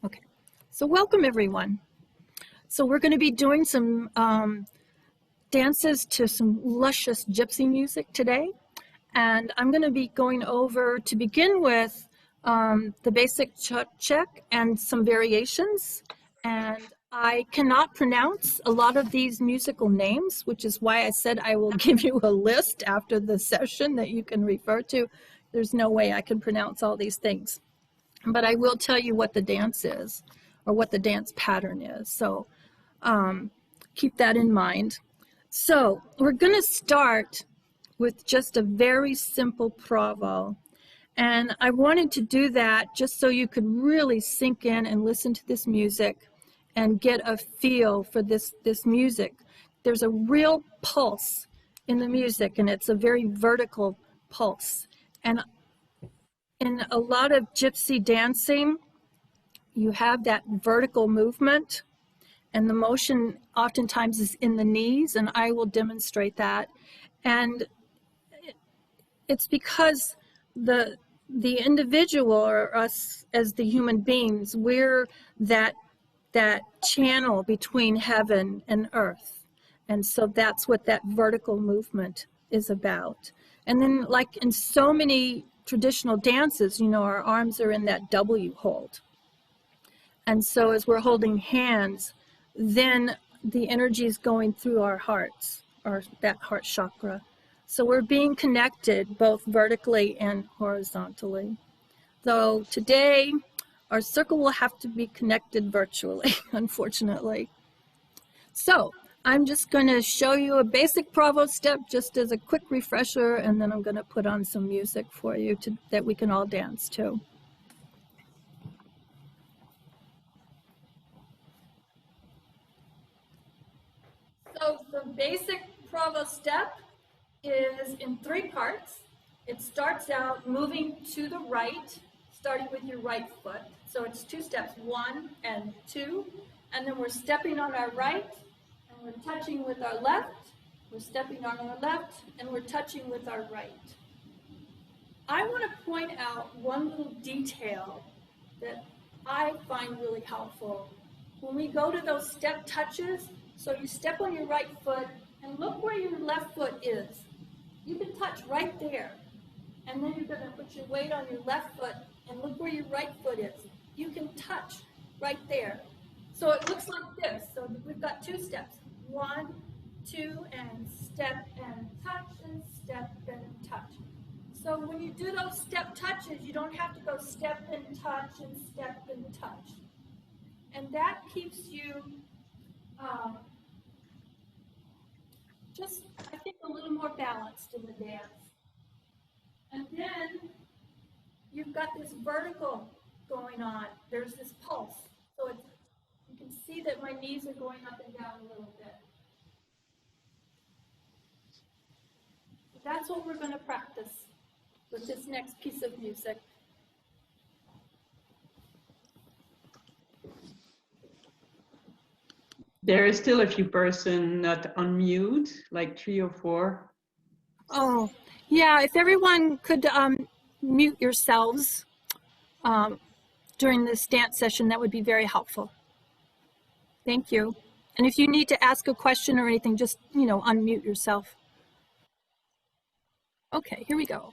Okay, so welcome everyone. So we're going to be doing some dances to some luscious gypsy music today. And I'm going to be going over, to begin with, the basic check and some variations. And I cannot pronounce a lot of these musical names, which is why I said I will give you a list after the session that you can refer to. There's no way I can pronounce all these things. But I will tell you what the dance is, or what the dance pattern is. So keep that in mind. So we're going to start with just a very simple provo. And I wanted to do that just so you could really sink in and listen to this music and get a feel for this music. There's a real pulse in the music, and it's a very vertical pulse. And in a lot of gypsy dancing, you have that vertical movement, and the motion oftentimes is in the knees, and I will demonstrate that. And it's because the individual, or us as the human beings, we're that channel between heaven and earth. And so that's what that vertical movement is about. And then, like in so many traditional dances, you know, our arms are in that W hold. And so as we're holding hands, then the energy is going through our hearts, or that heart chakra. So we're being connected both vertically and horizontally. Though today, our circle will have to be connected virtually, unfortunately. So I'm just going to show you a basic provo step just as a quick refresher, and then I'm going to put on some music for you that we can all dance to. So the basic provo step is in 3 parts. It starts out moving to the right, starting with your right foot. So it's 2 steps, 1 and 2. And then we're stepping on our right, and we're touching with our left. We're stepping on our left, and we're touching with our right. I want to point out one little detail that I find really helpful. When we go to those step touches, so you step on your right foot, and look where your left foot is. You can touch right there. And then you're going to put your weight on your left foot, and look where your right foot is. You can touch right there. So it looks like this. So we've got 2 steps. 1, 2, and step and touch, and step and touch. So when you do those step touches, you don't have to go step and touch and step and touch. And that keeps you just, I think, a little more balanced in the dance. And then you've got this vertical going on. There's this pulse. So you can see that my knees are going up and down a little bit. So that's what we're going to practice with this next piece of music. There is still a few person not unmute, like 3 or 4. Oh, yeah, if everyone could mute yourselves during this dance session, that would be very helpful. Thank you. And if you need to ask a question or anything, just, you know, unmute yourself. Okay, here we go.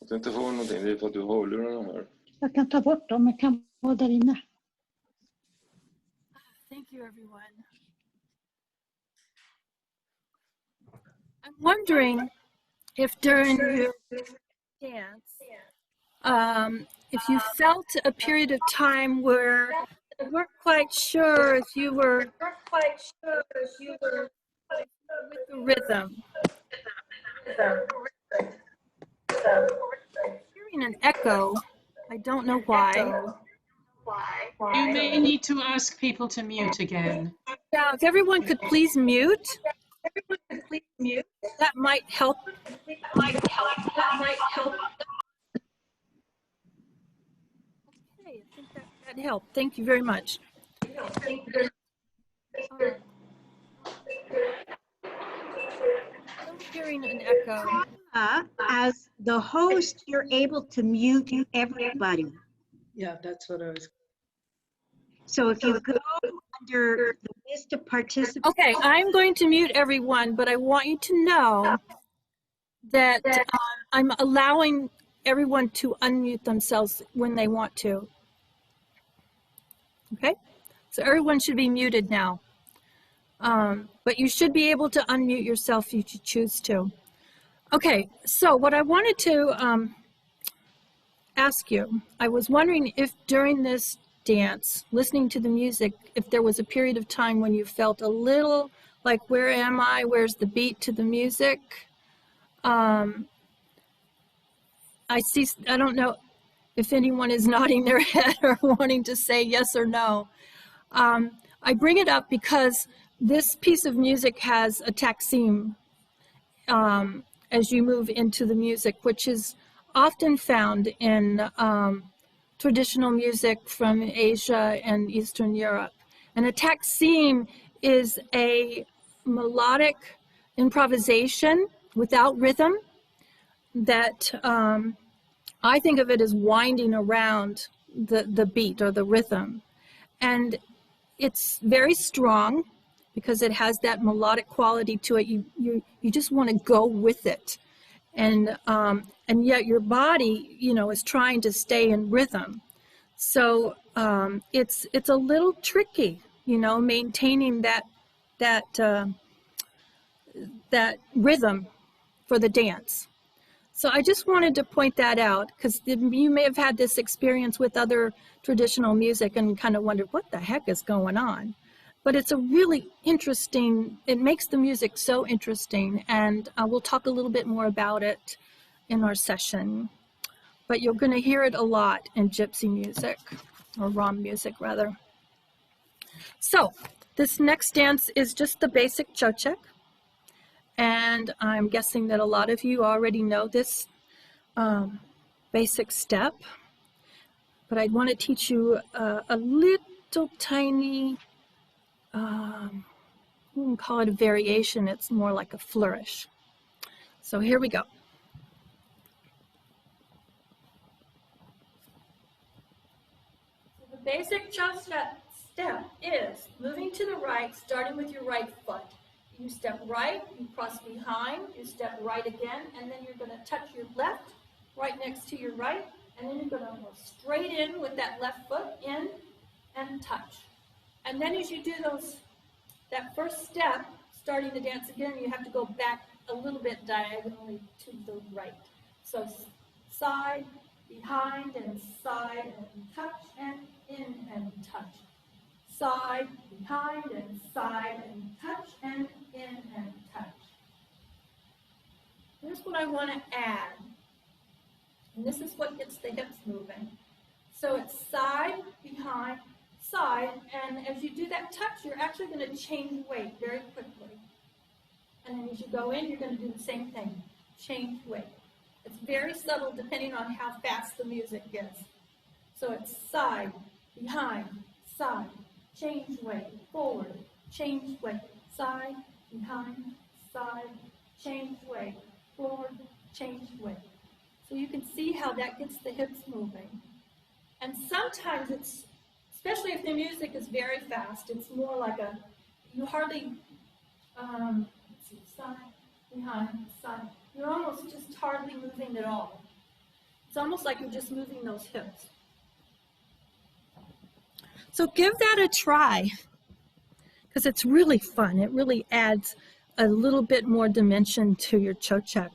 du inte får någonting, det är för att du har hörlurarna här. Jag kan ta bort dem, jag kan vara där inne. Thank you, everyone. I'm wondering if during your dance, if you felt a period of time where you weren't quite sure if you were with the rhythm. Hearing an echo, I don't know why. You may need to ask people to mute again. Yeah, if everyone could please mute, that might help. Okay, I think that helped. Thank you very much. I'm hearing an echo. As the host, you're able to mute everybody. Yeah, that's what I was. So if you go under the list of participants. Okay, I'm going to mute everyone, but I want you to know that I'm allowing everyone to unmute themselves when they want to. Okay, so everyone should be muted now. But you should be able to unmute yourself if you choose to. Okay, so what I wanted to ask you, I was wondering if during this dance, listening to the music, if there was a period of time when you felt a little like, where am I? Where's the beat to the music? I don't know if anyone is nodding their head or wanting to say yes or no. I bring it up because this piece of music has a taksim as you move into the music, which is often found in traditional music from Asia and Eastern Europe. And a taksim is a melodic improvisation without rhythm that I think of it as winding around the beat or the rhythm. And it's very strong because it has that melodic quality to it. You just want to go with it. And yet your body, is trying to stay in rhythm. So it's a little tricky, maintaining that rhythm for the dance. So I just wanted to point that out because you may have had this experience with other traditional music and kind of wondered what the heck is going on. But it's a really interesting, it makes the music so interesting, and we'll talk a little bit more about it in our session. But you're going to hear it a lot in gypsy music, or Rom music rather. So this next dance is just the basic chochek, and I'm guessing that a lot of you already know this basic step, but I want to teach you a little tiny, we can call it a variation, it's more like a flourish. So here we go. So the basic chochek step is moving to the right, starting with your right foot. You step right, you cross behind, you step right again, and then you're going to touch your left right next to your right, and then you're going to go straight in with that left foot, in and touch. And then as you do that first step, starting the dance again, you have to go back a little bit diagonally to the right. So side, behind, and side, and touch, and in and touch. Side, behind, and side, and touch, and in and touch. Here's what I want to add. And this is what gets the hips moving. So it's side, behind, side, and as you do that touch, you're actually going to change weight very quickly. And then as you go in, you're going to do the same thing, change weight. It's very subtle depending on how fast the music gets. So it's side, behind, side, change weight, forward, change weight, side, behind, side, change weight, forward, change weight. So you can see how that gets the hips moving. And sometimes it's, especially if the music is very fast, it's more like you hardly, let's see, side, behind, side. You're almost just hardly moving at all. It's almost like you're just moving those hips. So give that a try, because it's really fun. It really adds a little bit more dimension to your chochak.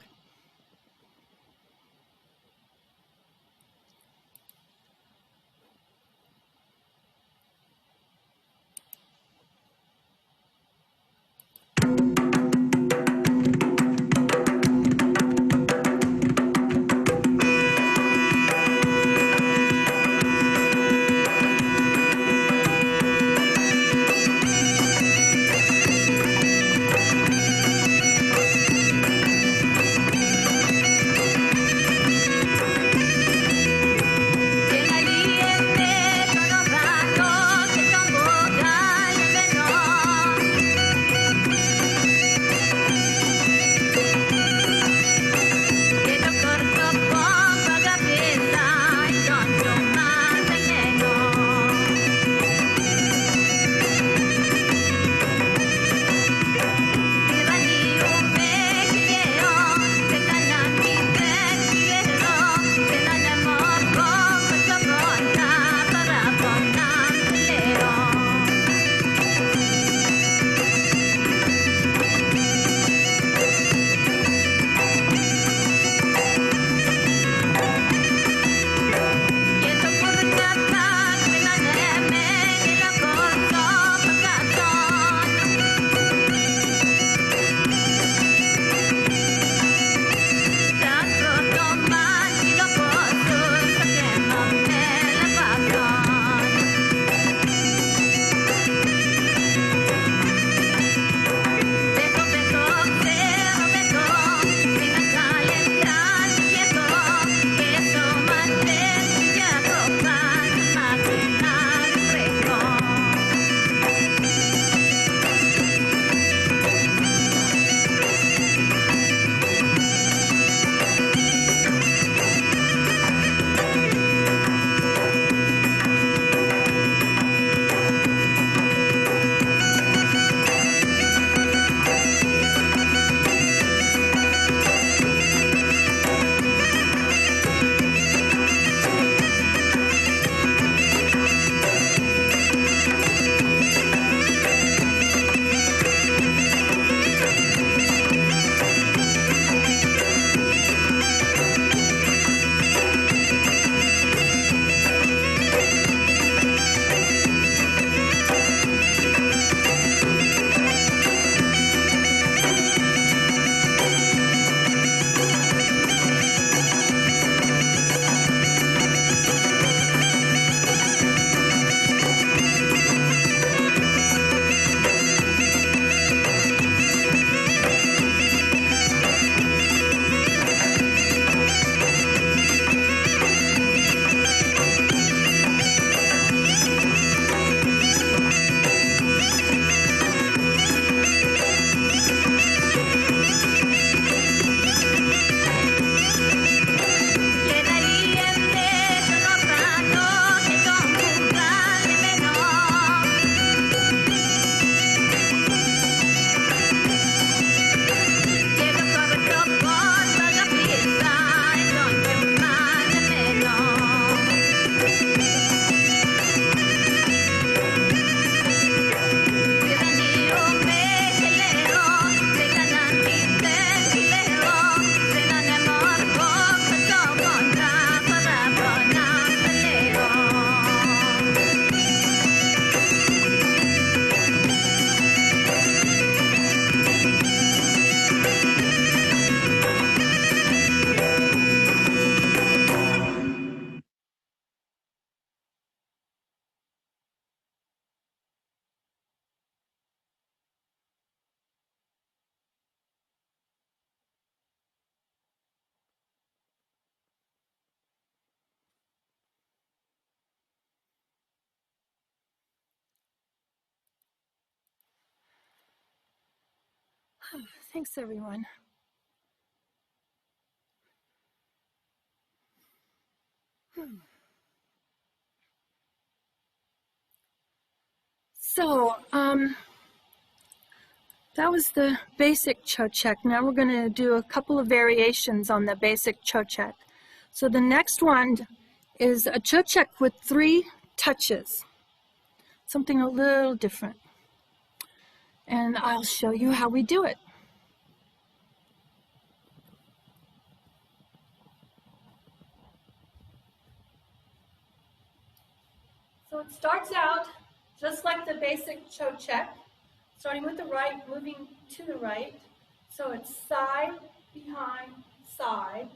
Thanks, everyone. So, that was the basic chochek. Now we're going to do a couple of variations on the basic chochek. So the next one is a chochek with 3 touches, something a little different. And I'll show you how we do it. So it starts out just like the basic chochek, starting with the right, moving to the right. So it's side, behind, side.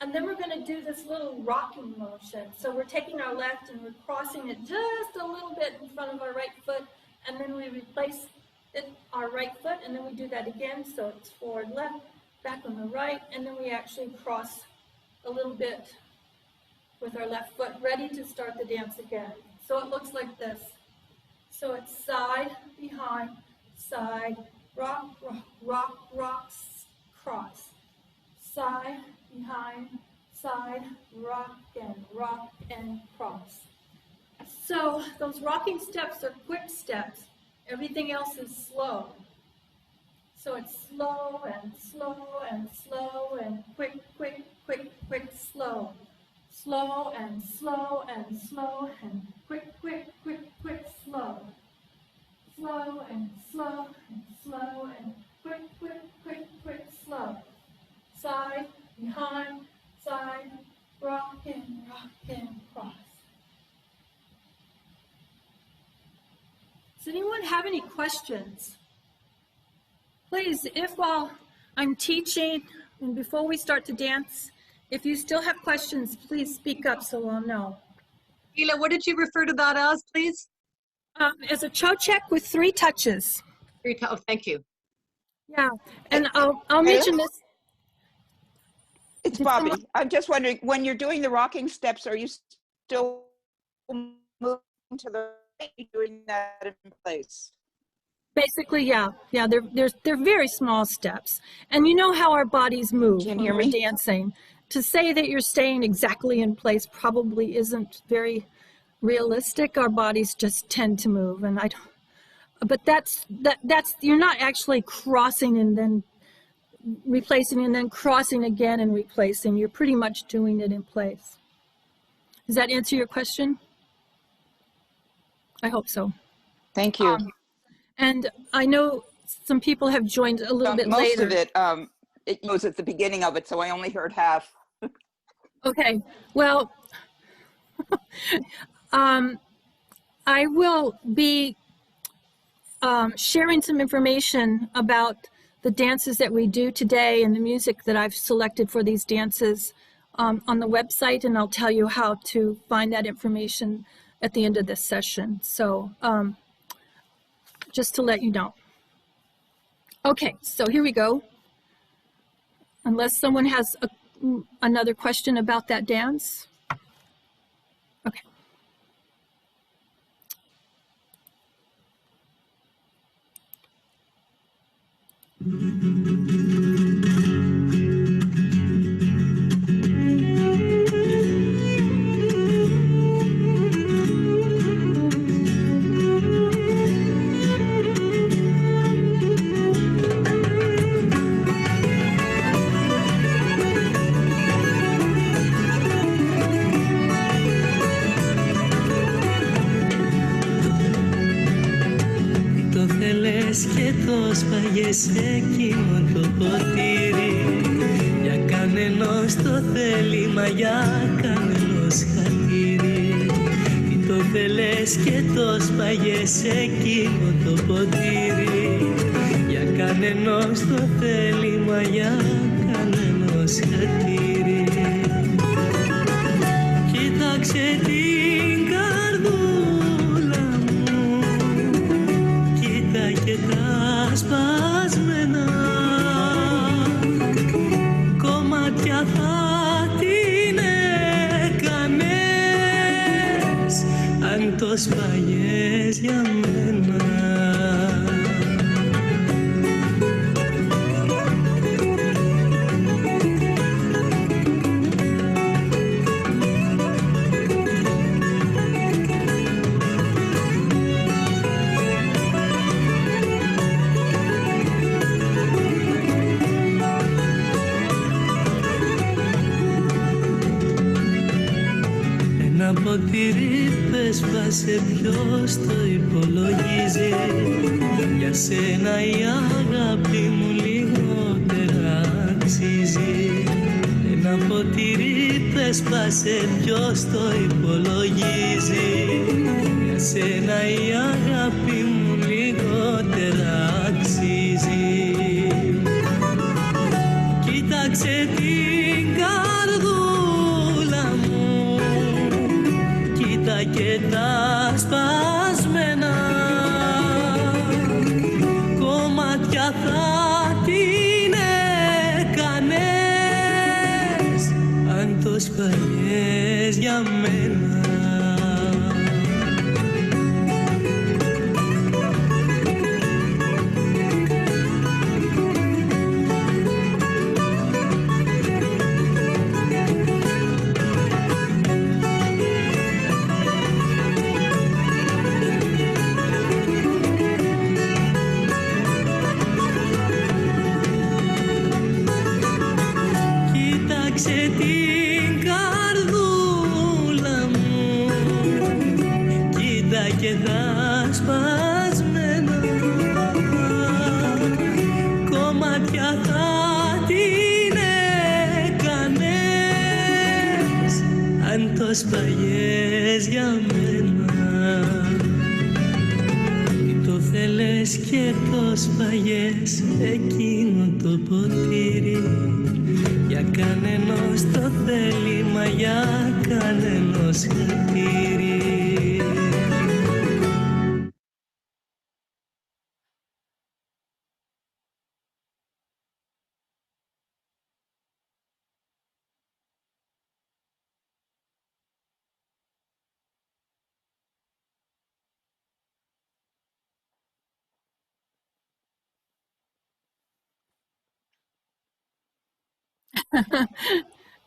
And then we're going to do this little rocking motion. So we're taking our left and we're crossing it just a little bit in front of our right foot, and then we replace it, our right foot, and then we do that again. So it's forward left, back on the right, and then we actually cross a little bit with our left foot, ready to start the dance again. So it looks like this. So it's side, behind, side, rock, rock, rock, rock, cross. Side, behind, side, rock, and cross. So those rocking steps are quick steps. Everything else is slow. So it's slow and slow and slow and quick, quick, quick, quick, slow. Slow and slow and slow and quick, quick, quick, quick, slow. Slow and slow and slow and quick, quick, quick, quick, slow. Side, behind, side, rock and cross. Does anyone have any questions? Please, if while I'm teaching and before we start to dance, if you still have questions, please speak up so we'll know. Kayla, what did you refer to that as, please? As a chochek with 3 touches. Oh, thank you. Yeah, and I'll mention this. It's Bobby. I'm just wondering, when you're doing the rocking steps, are you still moving to the right, doing that in place? Basically, yeah, they're very small steps, and you know how our bodies move Can you when hear we're me? dancing. To say that you're staying exactly in place probably isn't very realistic. Our bodies just tend to move, and I don't. But that's you're not actually crossing and then replacing and then crossing again and replacing. You're pretty much doing it in place. Does that answer your question? I hope so. Thank you. And I know some people have joined a little bit Most later. of it, it was at the beginning of it, so I only heard half. Okay, well, I will be sharing some information about the dances that we do today and the music that I've selected for these dances on the website, and I'll tell you how to find that information at the end of this session. So just to let you know. Okay, so here we go. Unless someone has another question about that dance. Okay. Και το σπάγες εκείνο το ποτήρι. Για κανένας το θέλημα, για κανένας χατήρι. Τι το θέλες και το σπάγες εκείνο το ποτήρι. Για κανένας το θέλημα, για κανένας χατήρι. Κοίταξε την καρδούλα μου, κοίτα και τα σπασμένα κομμάτια θα την έκανες αν το σπάγες για μένα. ποτήρι πες πάσε ποιος το υπολογίζει. Για σένα η αγάπη μου λιγότερα αξίζει. Ένα ποτήρι πες πάσε ποιος το υπολογίζει. Για σένα η αγάπη μου λιγότερα αξίζει. Κοίταξε την καρδούλα μου, κοίτα και τα σπασμένα κομμάτια θα την έκανες αν το σπαγιές για μένα. Κοίταξε την καρδούλα μου, κοίτα και τα σπασμένα κομμάτια θα την έκανες αν το σπαγιές για μένα. Μη το θέλες και το σπαγιές εκείνο το ποτήρι. Για κανένας το θέλημα, για κανένας χατήρι.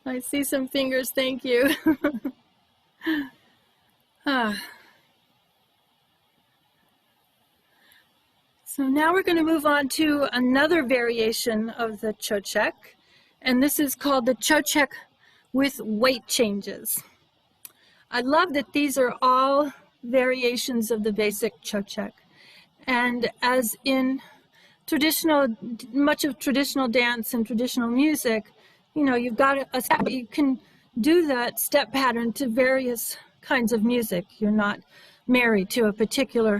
I see some fingers, thank you. So now we're going to move on to another variation of the Chochek, and this is called the Chochek with weight changes. I love that these are all variations of the basic Chochek, and as in much of traditional dance and traditional music, you know, you've got a step, you can do that step pattern to various kinds of music. You're not married to a particular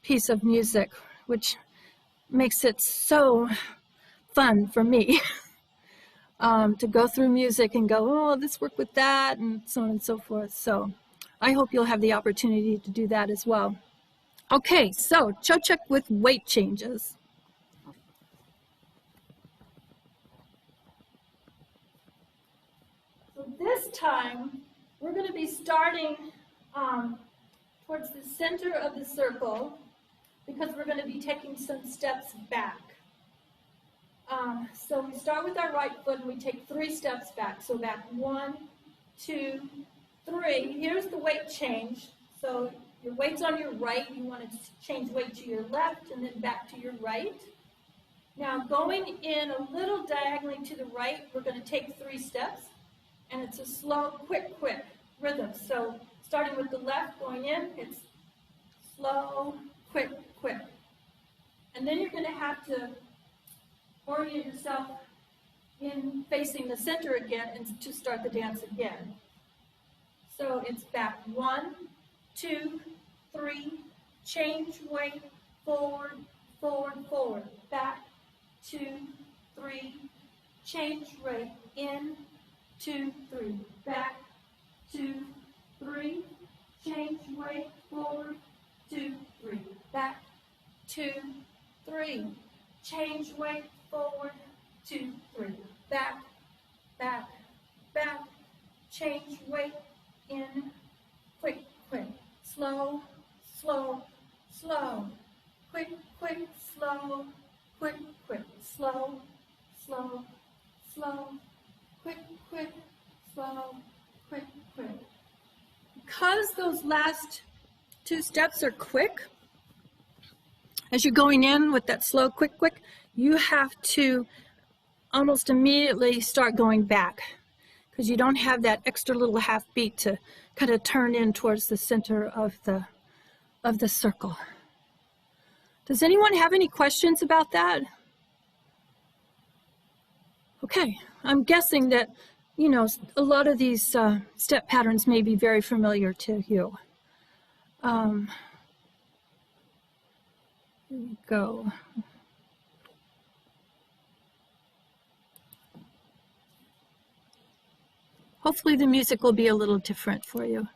piece of music, which makes it so fun for me to go through music and go, oh, this worked with that, and so on and so forth. So I hope you'll have the opportunity to do that as well. Okay, so Chochek with weight changes. So this time, we're going to be starting towards the center of the circle because we're going to be taking some steps back. So we start with our right foot and we take 3 steps back. So back 1, 2, 3. Here's the weight change. So your weight's on your right. You want to change weight to your left and then back to your right. Now going in a little diagonally to the right, we're going to take 3 steps. And it's a slow, quick rhythm. So starting with the left, going in, it's slow, quick. And then you're going to have to orient yourself in facing the center again and to start the dance again. So it's back 1, 2, 3, change weight, forward, back, 2, 3, change weight, in, 2, 3, back, 2, 3, change weight, forward, 2, 3, back, 2, 3, change weight, forward, 2, 3, back, change weight, in, quick, slow, quick, slow, quick, slow, quick, slow, quick. Because those last 2 steps are quick, as you're going in with that slow, quick, you have to almost immediately start going back because you don't have that extra little half beat to kind of turn in towards the center of the circle. Does anyone have any questions about that? Okay, I'm guessing that, you know, a lot of these step patterns may be very familiar to you. Here we go. Hopefully the music will be a little different for you.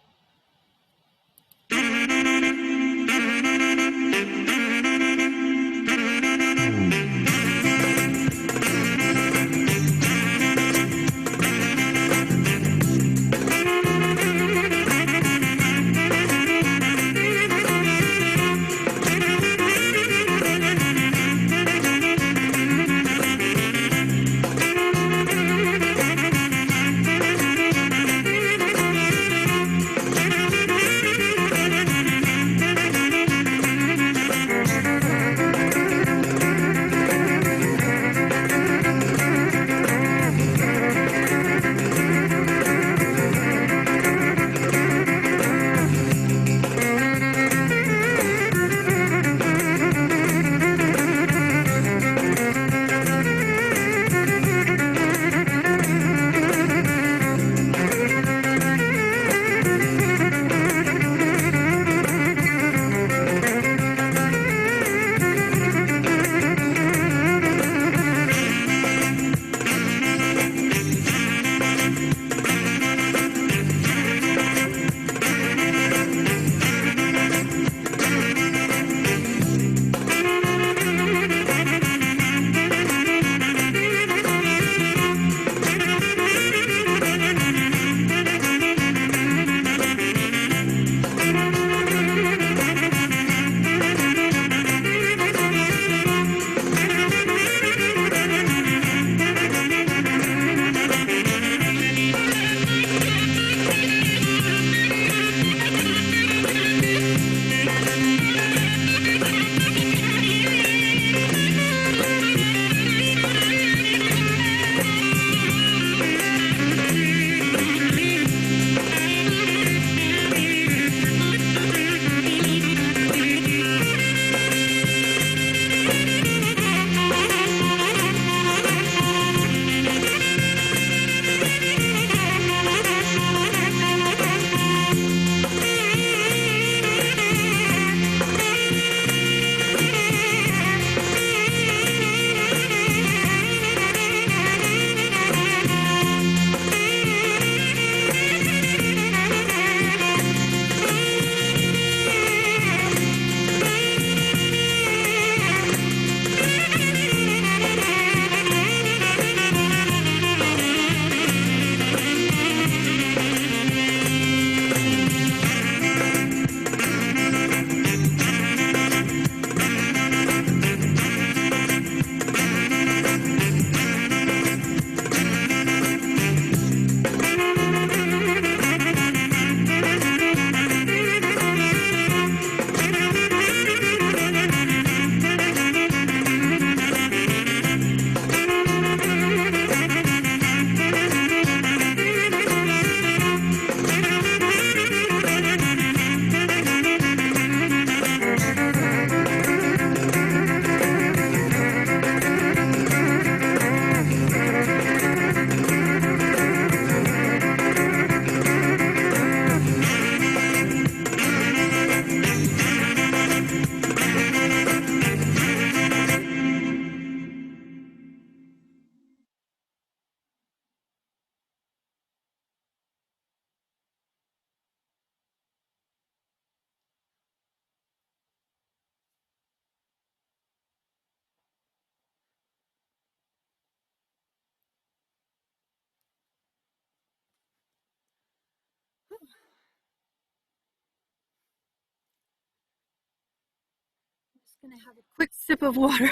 Just gonna have a quick sip of water.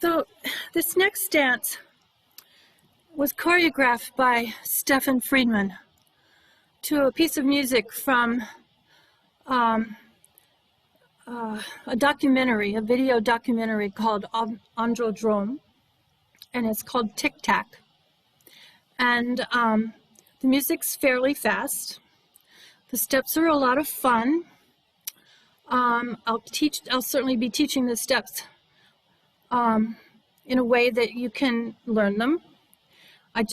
So this next dance was choreographed by Stefan Friedman. to a piece of music from a documentary, a video documentary called Androdrome, and it's called Tic Tac. And the music's fairly fast. The steps are a lot of fun. I'll certainly be teaching the steps in a way that you can learn them. I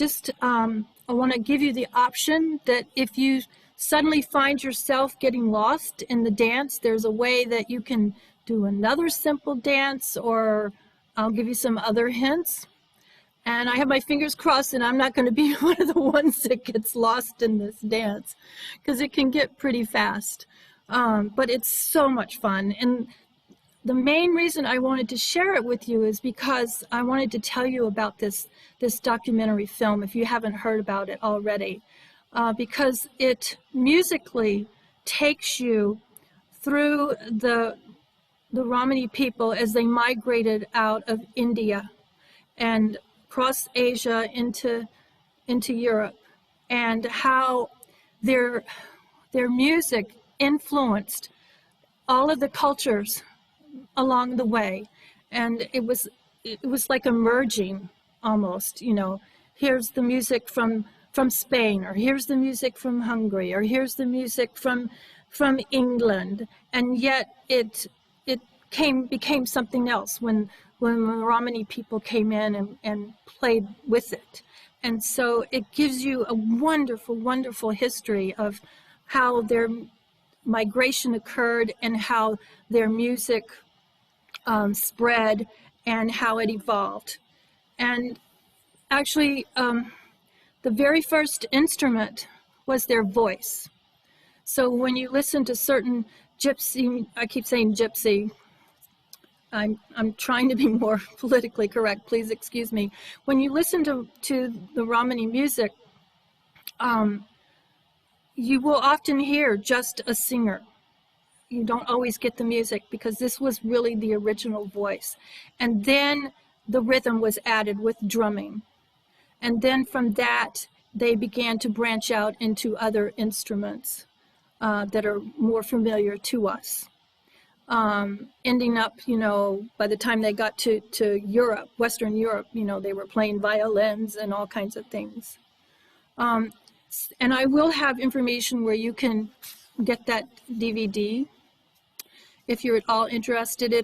want to give you the option that if you suddenly find yourself getting lost in the dance, there's a way that you can do another simple dance, or I'll give you some other hints. And I have my fingers crossed and I'm not going to be one of the ones that gets lost in this dance, because it can get pretty fast. But it's so much fun. And the main reason I wanted to share it with you is because I wanted to tell you about this documentary film, if you haven't heard about it already, because it musically takes you through the Romany people as they migrated out of India and across Asia into Europe, and how their music influenced all of the cultures along the way. And it was like a merging almost, you know. Here's the music from Spain, or here's the music from Hungary, or here's the music from England, and yet it became something else when the Romany people came in and played with it. And so it gives you a wonderful, wonderful history of how their migration occurred and how their music spread and how it evolved. And actually, the very first instrument was their voice. So when you listen to certain gypsy, I keep saying gypsy, I'm trying to be more politically correct, please excuse me. When you listen to the Romany music, you will often hear just a singer. You don't always get the music, because this was really the original voice. And then the rhythm was added with drumming. And then from that, they began to branch out into other instruments that are more familiar to us. Ending up, you know, by the time they got to Europe, Western Europe, you know, they were playing violins and all kinds of things. And I will have information where you can get that DVD if you're at all interested.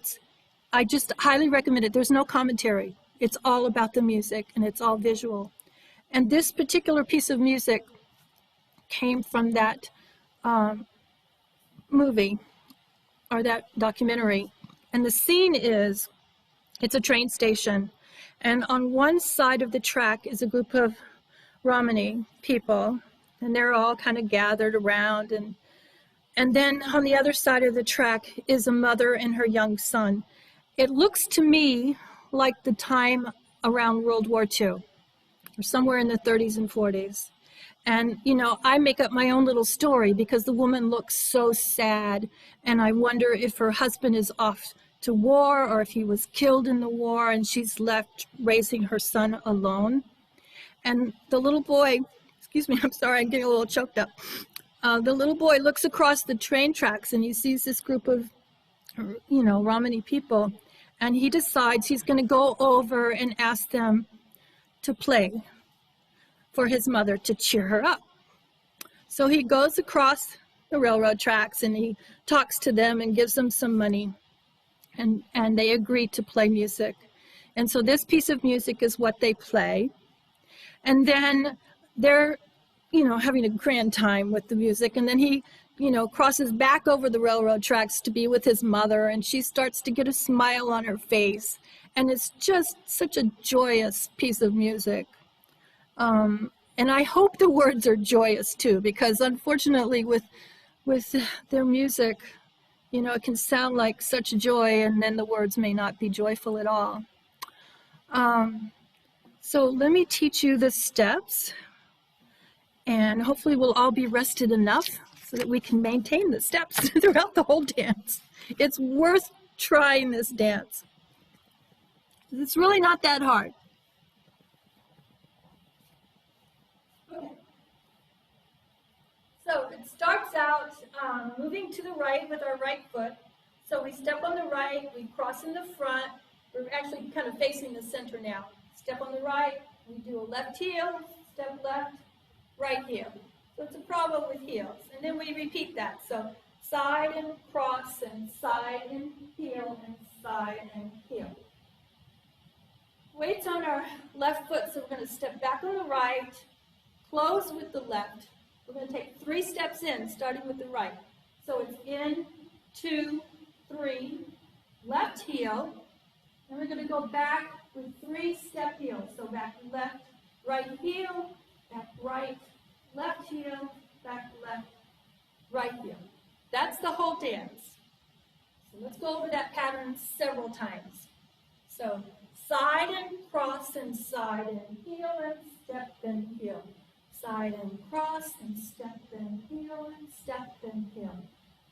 I just highly recommend it. There's no commentary. It's all about the music, and it's all visual. And this particular piece of music came from that movie, or that documentary. And the scene is, it's a train station, and on one side of the track is a group of Romany people, and they're all kind of gathered around, and then on the other side of the track is a mother and her young son. It looks to me like the time around World War II, or somewhere in the 30s and 40s. And, you know, I make up my own little story because the woman looks so sad, and I wonder if her husband is off to war, or if he was killed in the war, and she's left raising her son alone. And the little boy, excuse me, I'm sorry, I'm getting a little choked up. The little boy looks across the train tracks, and he sees this group of, you know, Romany people, and he decides he's going to go over and ask them to play for his mother to cheer her up. So he goes across the railroad tracks and he talks to them and gives them some money, and they agree to play music. And so this piece of music is what they play. And then they're, you know, having a grand time with the music. And then he, you know, crosses back over the railroad tracks to be with his mother, and she starts to get a smile on her face. And it's just such a joyous piece of music. And I hope the words are joyous too, because unfortunately with their music, you know, it can sound like such joy, and then the words may not be joyful at all. So let me teach you the steps, and hopefully we'll all be rested enough so that we can maintain the steps throughout the whole dance. It's worth trying this dance. It's really not that hard. So it starts out moving to the right with our right foot. So we step on the right, we cross in the front. We're actually kind of facing the center now. Step on the right, we do a left heel, step left, right heel. So it's a problem with heels. And then we repeat that. So side and cross and side and heel and side and heel. Weight's on our left foot, so we're going to step back on the right, close with the left. We're going to take 3 steps in, starting with the right. So it's in, 2, 3, left heel. And we're going to go back with 3 step heels. So back left, right heel, back right, left heel, back left, right heel. That's the whole dance. So let's go over that pattern several times. So side and cross and side and heel and step and heel. Side and cross and step and heel and step and heel.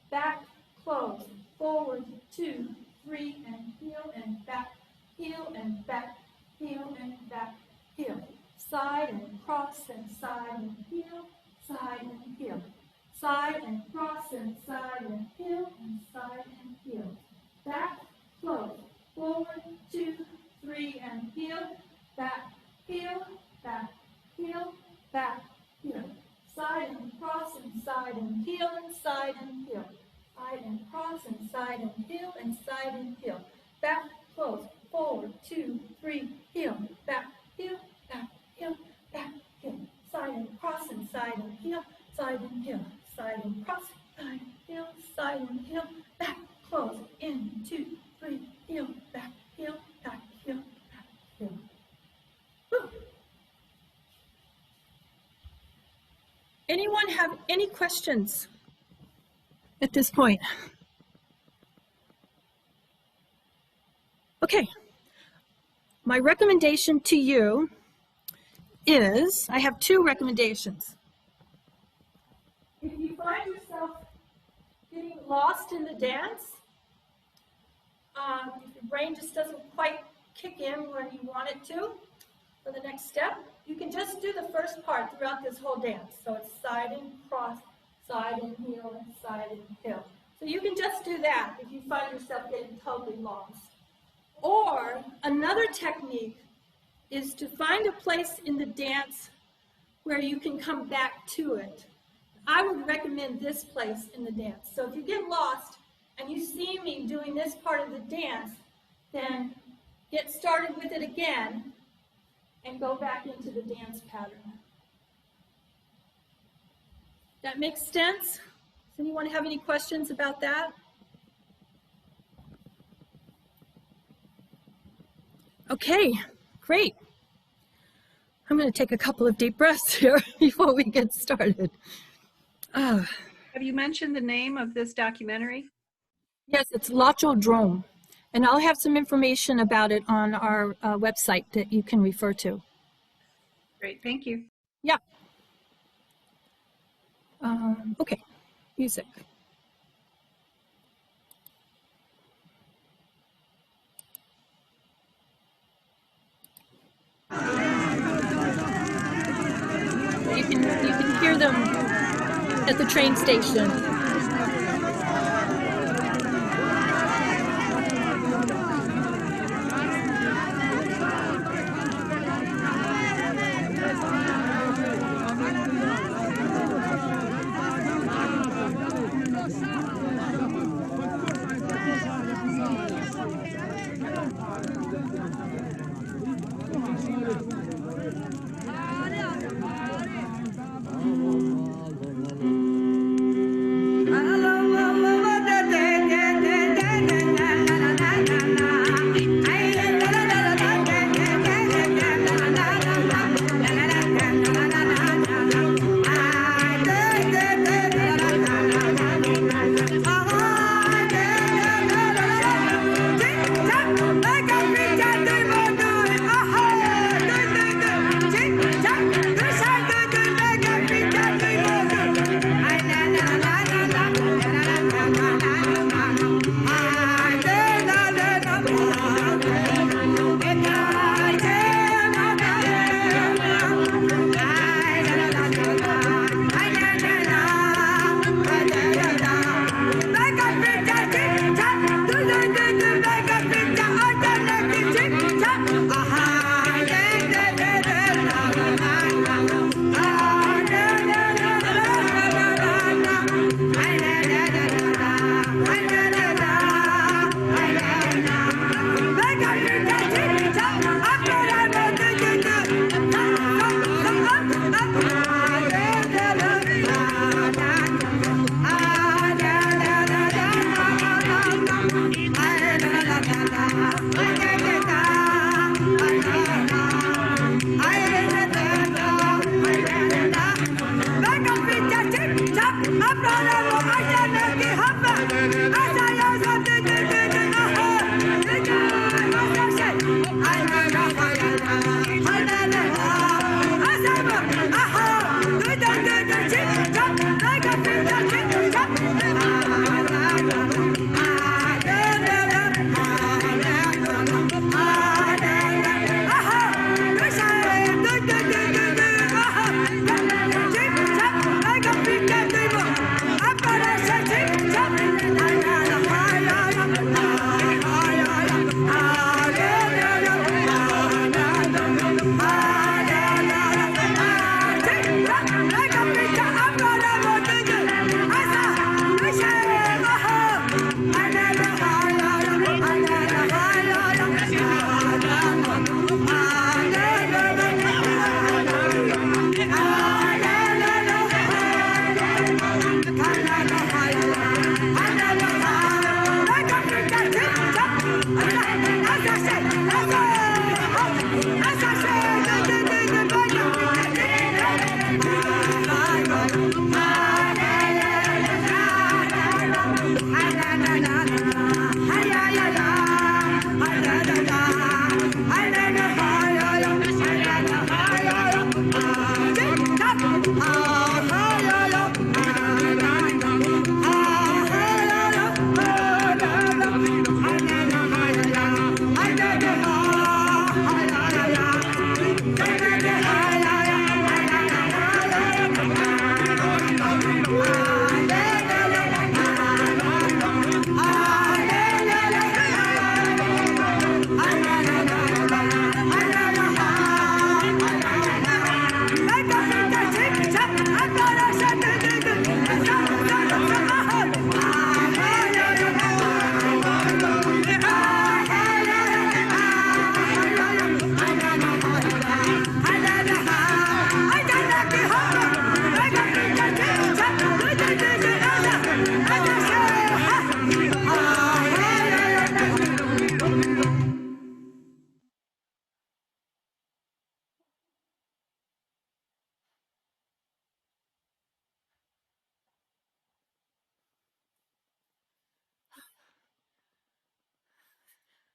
Back, close, forward, 2, 3, and heel and back, heel and back, heel and back, heel. Side and cross and side and heel, side and heel. Side and cross and side and heel and side and heel. Back, close, forward, 2, 3, and heel, back, heel, back, heel, back, heel. Side and cross and side and heel and side and heel. Side and cross and side and heel and side and heel. Back, close, forward, 2, 3, heel, back, heel, back, heel, back, heel. Side and cross and side and heel, side and heel. Side and cross, side and heel, side and heel, back, close, in, 2, 3, heel, back, heel, back, heel, back, heel. Woo. Anyone have any questions at this point? Okay, my recommendation to you is, I have 2 recommendations. If you find yourself getting lost in the dance, if your brain just doesn't quite kick in when you want it to for the next step, you can just do the first part throughout this whole dance. So it's side and cross, side and heel, and side and heel. So you can just do that if you find yourself getting totally lost. Or another technique is to find a place in the dance where you can come back to it. I would recommend this place in the dance. So if you get lost and you see me doing this part of the dance, then get started with it again and go back into the dance pattern. That makes sense? Does anyone have any questions about that? Okay, great. I'm going to take a couple of deep breaths here before we get started. Have you mentioned the name of this documentary? Yes, it's Lachodrome, and I'll have some information about it on our website that you can refer to. Great, thank you. Yeah. Okay, music. You can hear them at the train station.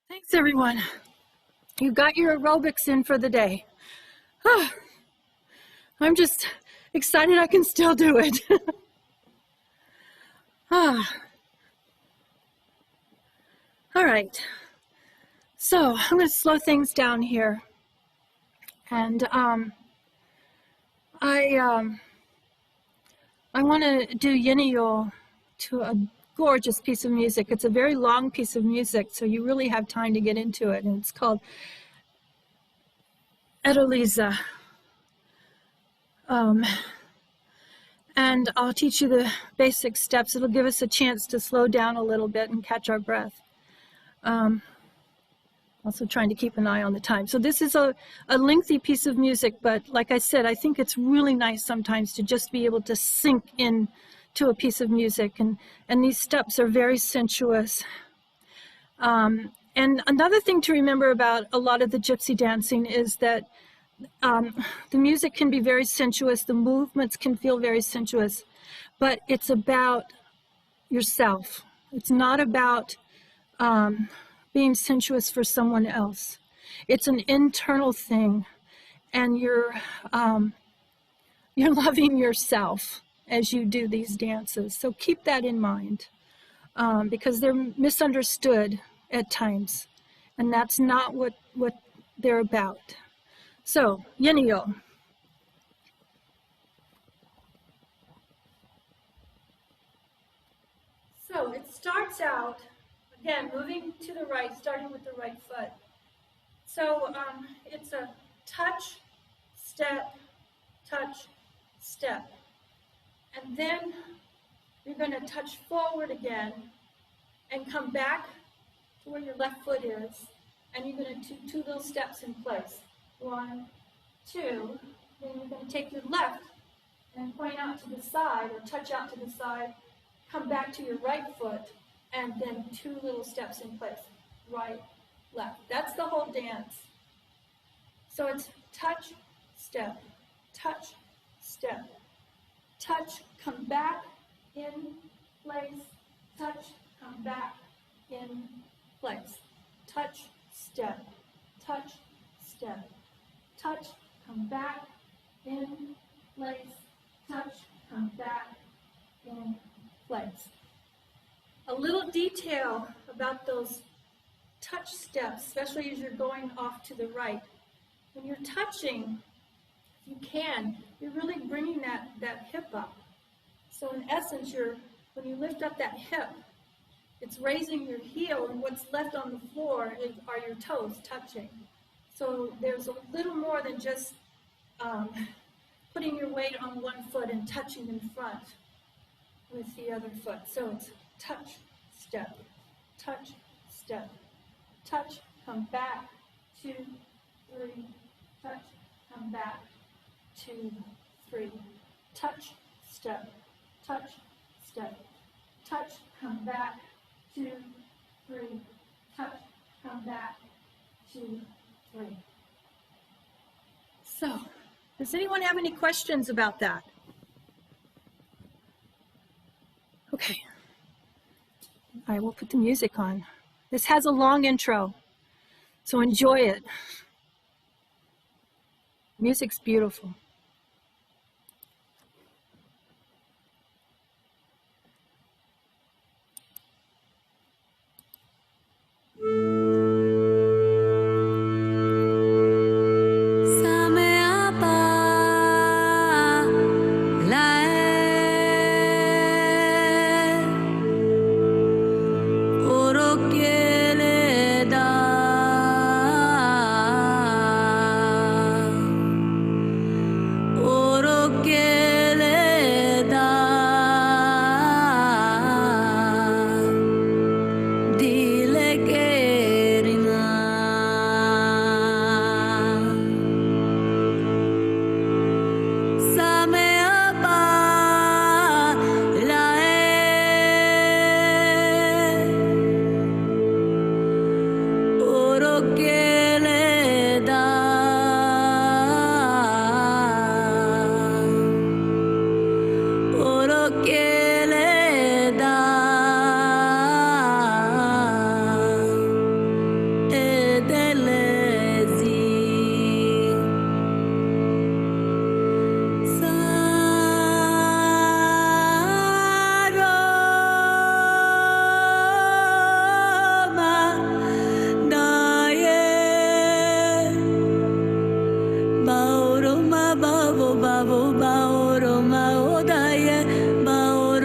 Thanks, everyone. You got your aerobics in for the day. I'm just excited I can still do it. All right. So I'm going to slow things down here. And I want to do Yiniyol to a gorgeous piece of music. It's a very long piece of music, so you really have time to get into it. And it's called Edeliza. And I'll teach you the basic steps. It'll give us a chance to slow down a little bit and catch our breath. Also trying to keep an eye on the time. So this is a lengthy piece of music, but like I said, I think it's really nice sometimes to just be able to sink in to a piece of music. And these steps are very sensuous. And another thing to remember about a lot of the gypsy dancing is that the music can be very sensuous, the movements can feel very sensuous, but it's about yourself. It's not about being sensuous for someone else. It's an internal thing, and you're loving yourself as you do these dances. So keep that in mind, because they're misunderstood at times, and that's not what they're about. So, Yiniyol. So it starts out, again, moving to the right, starting with the right foot. So it's a touch, step, and then you're going to touch forward again and come back to where your left foot is, and you're going to do two little steps in place. 1, 2, then you're going to take your left and point out to the side or touch out to the side, come back to your right foot, and then 2 little steps in place. Right, left. That's the whole dance. So it's touch, step, touch, step, touch, come back, in place, touch, come back, in place, touch, step, touch, step, touch, come back, in place, touch, come back, in place. A little detail about those touch steps, especially as you're going off to the right. When you're touching, if you can, you're really bringing that hip up. So in essence, when you lift up that hip, it's raising your heel, and what's left on the floor are your toes touching. So there's a little more than just putting your weight on one foot and touching in front with the other foot. So it's touch, step, touch, step, touch, come back, 2, 3, touch, come back, 2, 3, touch, step, touch, step, touch, come back, 2, 3, touch, come back, 2, 3. So, does anyone have any questions about that? Okay. All right, we'll put the music on. This has a long intro, so enjoy it. Music's beautiful. Baoroma, bavo, bavo, baoroma, odaye, baoroma.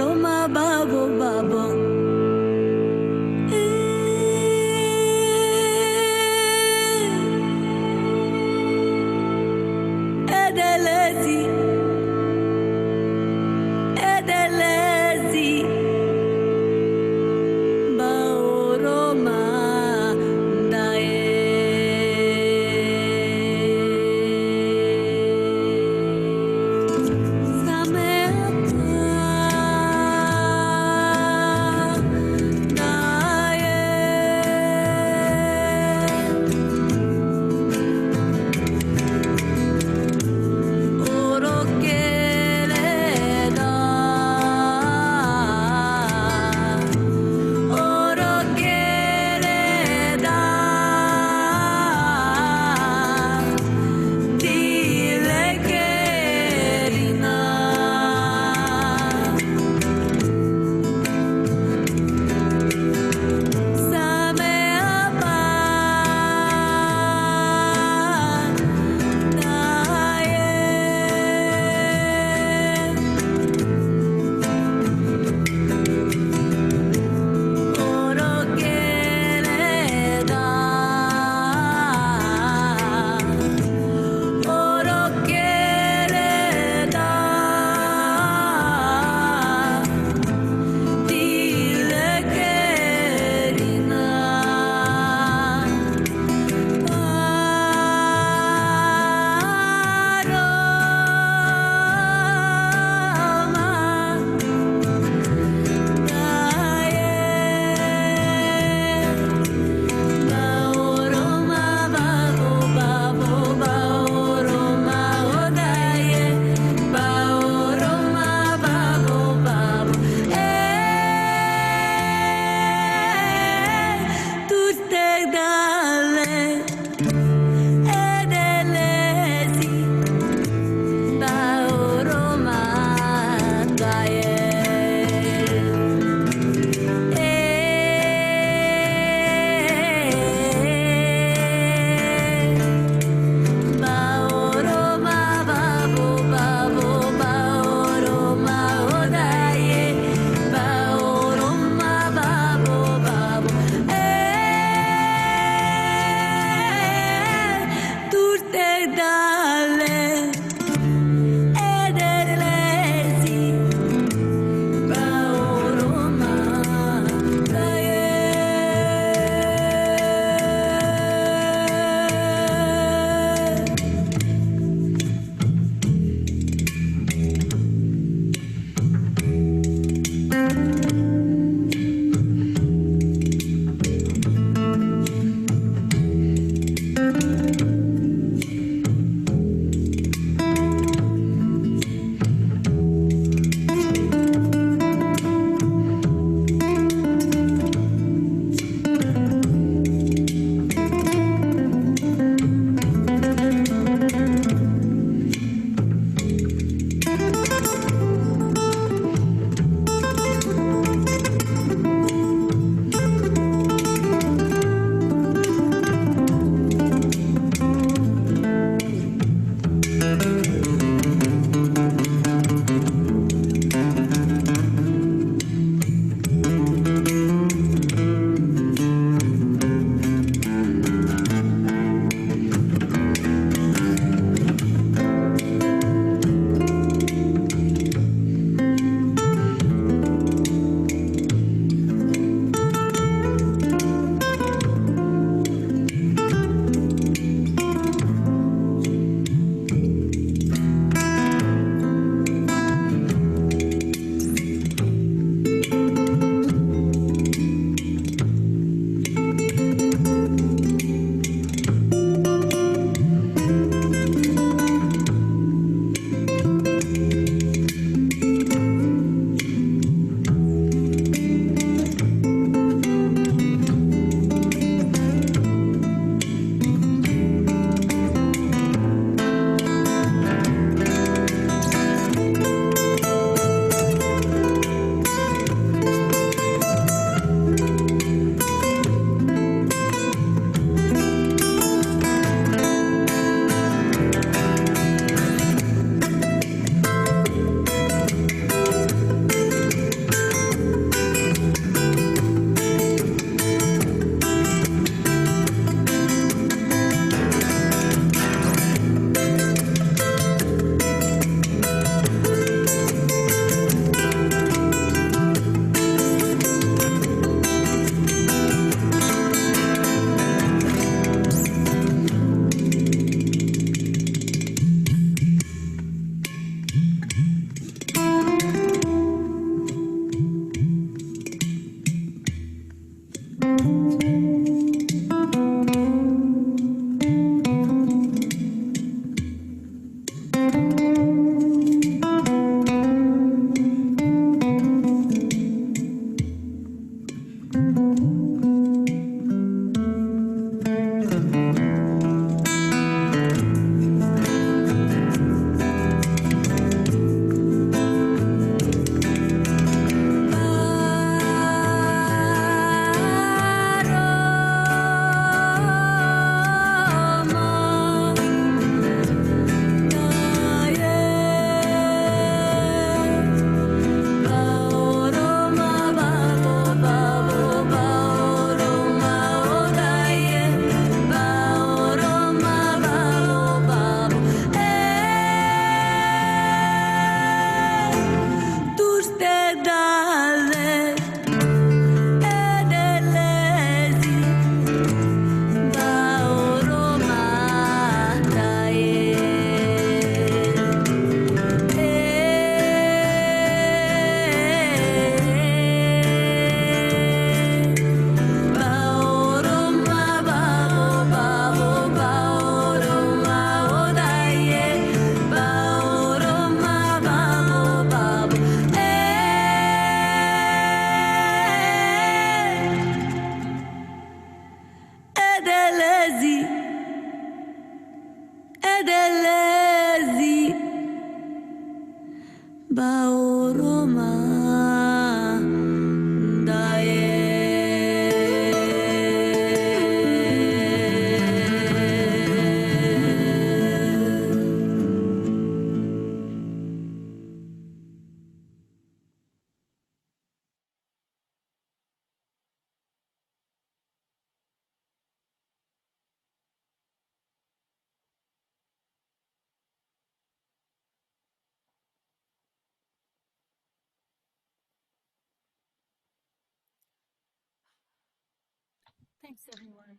Thanks, everyone.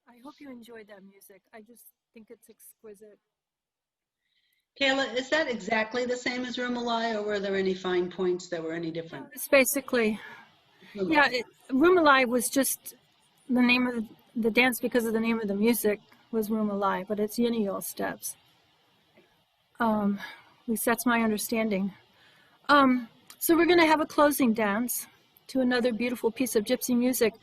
I hope you enjoyed that music. I just think it's exquisite. Kayla, is that exactly the same as Rumalai, or were there any fine points that were any different? It's basically, yeah, Rumalai was just the name of the dance because of the name of the music was Rumalai, but it's Yiniyol steps. At least that's my understanding. So we're going to have a closing dance to another beautiful piece of gypsy music.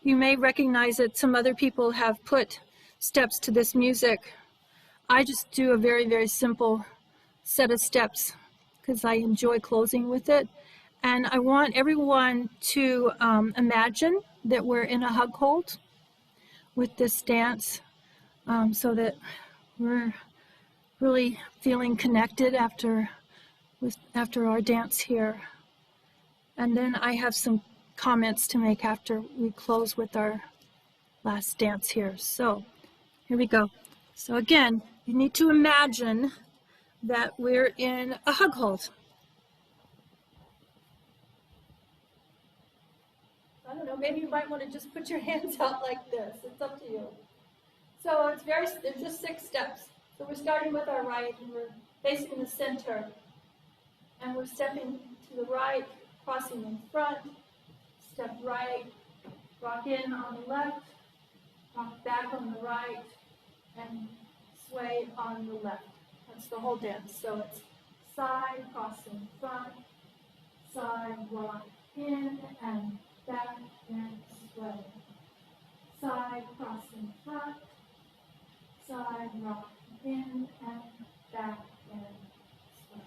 You may recognize that some other people have put steps to this music. I just do a very, very simple set of steps because I enjoy closing with it. And I want everyone to imagine that we're in a hug hold with this dance so that we're really feeling connected after our dance here. And then I have some comments to make after we close with our last dance here. So here we go. So again, you need to imagine that we're in a hug hold. I don't know, maybe you might want to just put your hands out like this. It's up to you. So there's just 6 steps. So we're starting with our right and we're facing the center. And we're stepping to the right, crossing in front, step right, rock in on the left, rock back on the right, and sway on the left. That's the whole dance. So it's side, crossing front, side, rock in, and back, and sway. Side, crossing front, side, rock in, and back, and sway.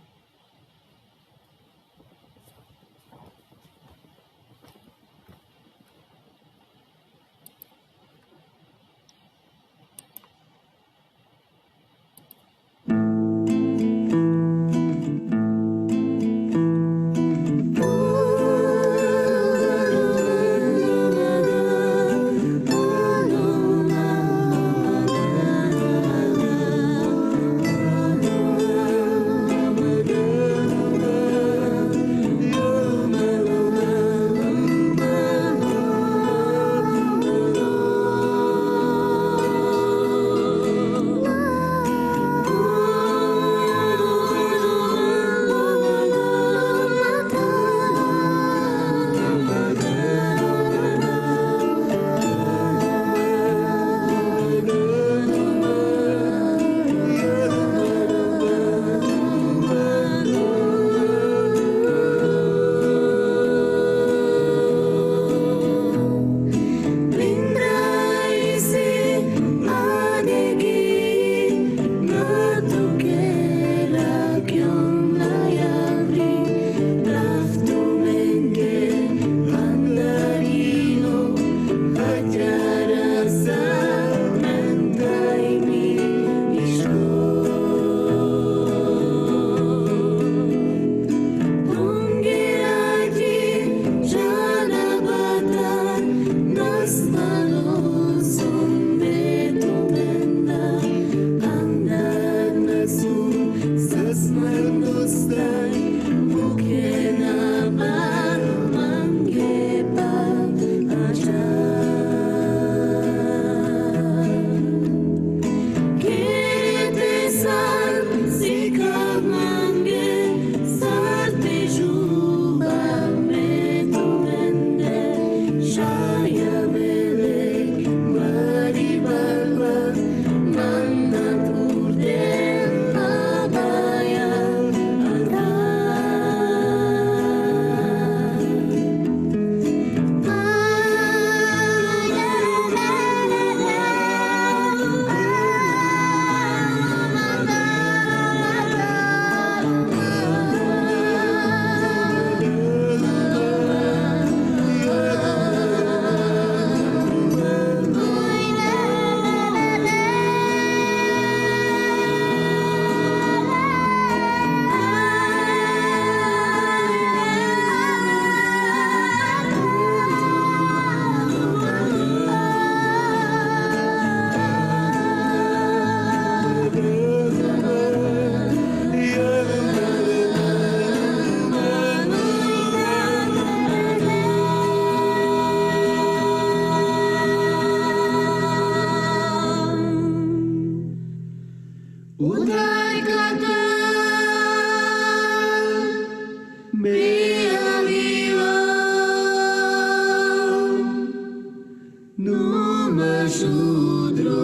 Sudro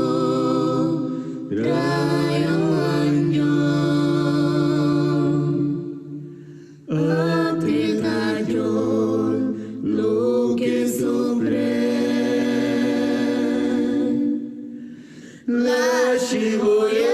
Trayanyo Ate Tayon Loke Sombre La Shivoya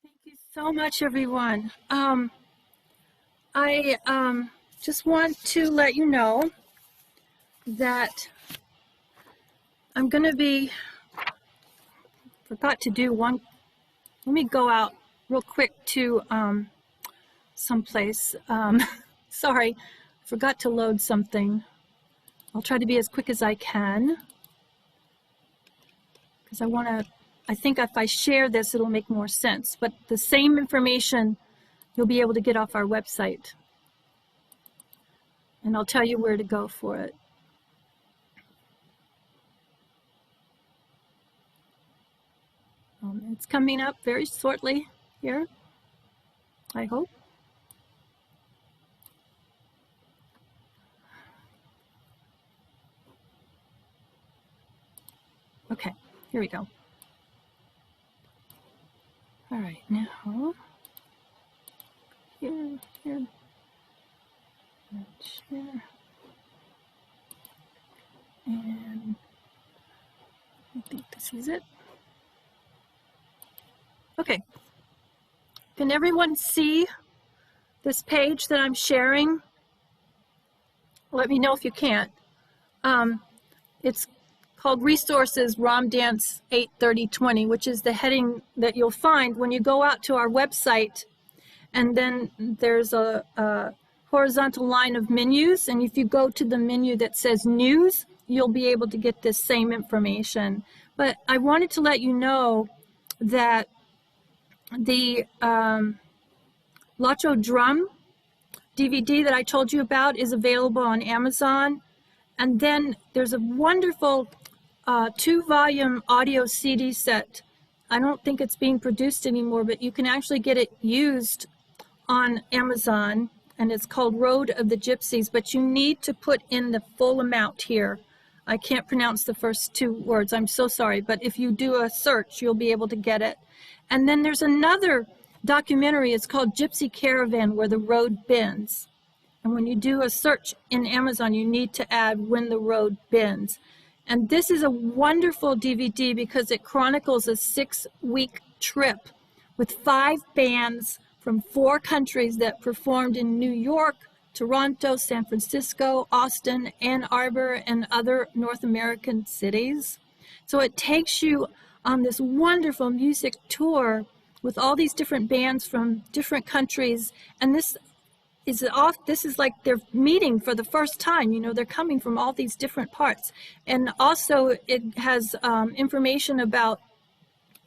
Thank you so much, everyone. I just want to let you know that I'm going to be, forgot to do one, let me go out real quick to someplace. Sorry, forgot to load something. I'll try to be as quick as I can because I think if I share this, it'll make more sense. But the same information you'll be able to get off our website. And I'll tell you where to go for it. It's coming up very shortly here, I hope. Okay, here we go. All right, now, here, and share. And I think this is it. Okay, can everyone see this page that I'm sharing? Let me know if you can't. It's called Resources ROM Dance 83020, which is the heading that you'll find when you go out to our website. And then there's a horizontal line of menus. And if you go to the menu that says News, you'll be able to get this same information. But I wanted to let you know that the Lacho Drum DVD that I told you about is available on Amazon. And then there's a wonderful 2-volume audio CD set. I don't think it's being produced anymore, but you can actually get it used on Amazon, and it's called Road of the Gypsies, but you need to put in the full amount here. I can't pronounce the first 2 words, I'm so sorry, but if you do a search, you'll be able to get it. And then there's another documentary, it's called Gypsy Caravan, Where the Road Bends. And when you do a search in Amazon, you need to add When the Road Bends. And this is a wonderful DVD because it chronicles a 6-week trip with 5 bands from 4 countries that performed in New York, Toronto, San Francisco, Austin, Ann Arbor, and other North American cities. So it takes you on this wonderful music tour with all these different bands from different countries. And this is like they're meeting for the first time. You know, they're coming from all these different parts. And also it has information about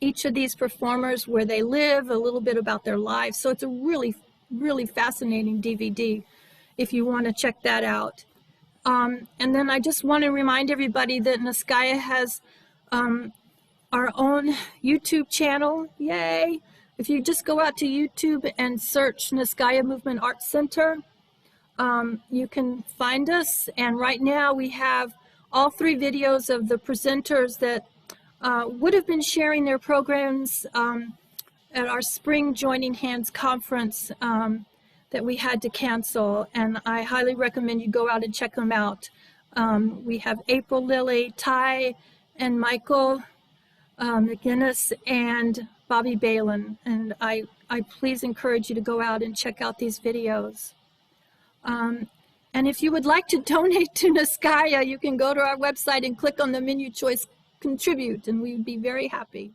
each of these performers, where they live, a little bit about their lives. So it's a really, really fascinating DVD if you want to check that out. And then I just want to remind everybody that Neskaya has our own YouTube channel. Yay! If you just go out to YouTube and search Neskaya Movement Arts Center, you can find us. And right now we have all 3 videos of the presenters that would have been sharing their programs at our spring Joining Hands conference that we had to cancel. And I highly recommend you go out and check them out. We have April, Lily, Ty, and Michael McGinnis, and Bobby Balin. And I please encourage you to go out and check out these videos. And if you would like to donate to Neskaya, you can go to our website and click on the menu choice Contribute, and we would be very happy.